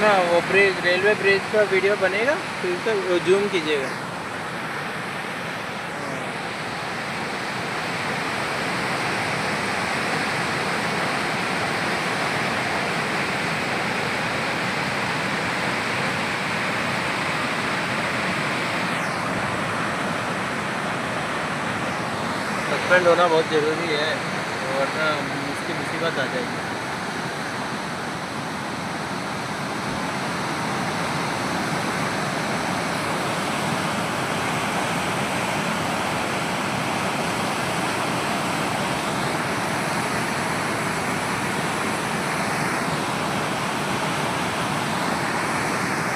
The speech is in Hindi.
ना वो ब्रिज, रेलवे ब्रिज का वीडियो बनेगा फिर तो जूम कीजिएगा। सस्पेंड होना बहुत ज़रूरी है, वरना मुश्किल मुसीबत आ जाएगी।